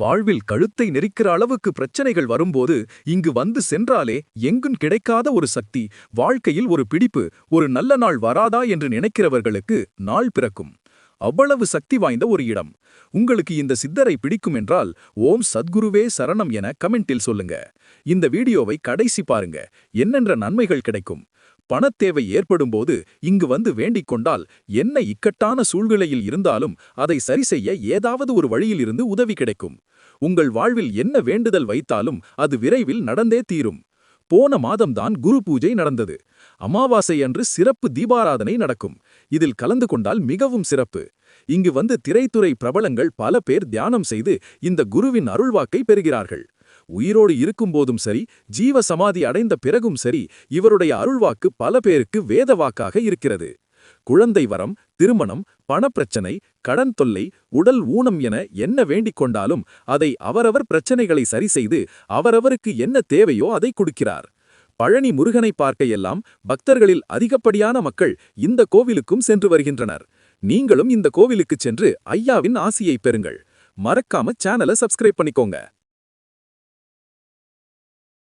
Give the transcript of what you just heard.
வாழ்வில் கழுத்தை நெரிக்கிற அளவுக்கு பிரச்சனைகள் வரும்போது இங்கு வந்து சென்றாலே எங்கும் கிடைக்காத ஒரு சக்தி, வாழ்க்கையில் ஒரு பிடிப்பு, ஒரு நல்ல நாள் வராதா என்று நினைக்கிறவர்களுக்கு நாள் பிறக்கும். அவ்வளவு சக்தி வாய்ந்த ஒரு இடம். உங்களுக்கு இந்த சித்தரை பிடிக்கும் என்றால் ஓம் சத்குருவே சரணம் என கமெண்டில் சொல்லுங்க. இந்த வீடியோவை கடைசி பாருங்க, என்னென்ற நன்மைகள் கிடைக்கும். பணத்தேவை ஏற்படும்போது இங்கு வந்து வேண்டிக் கொண்டால் என்ன இக்கட்டான சூழ்நிலையில் இருந்தாலும் அதை சரிசெய்ய ஏதாவது ஒரு வழியிலிருந்து உதவி கிடைக்கும். உங்கள் வாழ்வில் என்ன வேண்டுதல் வைத்தாலும் அது விரைவில் நடந்தே தீரும். போன மாதம்தான் குரு பூஜை நடந்தது. அமாவாசை அன்று சிறப்பு தீபாராதனை நடக்கும். இதில் கலந்து கொண்டால் மிகவும் சிறப்பு. இங்கு வந்து திரைத்துறை பிரபலங்கள் பல பேர் தியானம் செய்து இந்த குருவின் அருள்வாக்கை பெறுகிறார்கள். உயிரோடு இருக்கும்போதும் சரி, ஜீவ சமாதி அடைந்த பிறகும் சரி, இவருடைய அருள்வாக்கு பல பேருக்கு வேத வாக்காக இருக்கிறது. குழந்தை வரம், திருமணம், பணப்பிரச்சனை, கடன் தொல்லை, உடல் ஊனம் என என்ன வேண்டிக் கொண்டாலும் அதை அவரவர் பிரச்சனைகளை சரிசெய்து அவரவருக்கு என்ன தேவையோ அதை கொடுக்கிறார். பழனி முருகனை பார்க்க எல்லாம் பக்தர்களில் அதிகப்படியான மக்கள் இந்த கோவிலுக்கும் சென்று வருகின்றனர். நீங்களும் இந்த கோவிலுக்கு சென்று ஐயாவின் ஆசியை பெறுங்கள். மறக்காம சேனலை சப்ஸ்கிரைப் பண்ணிக்கோங்க.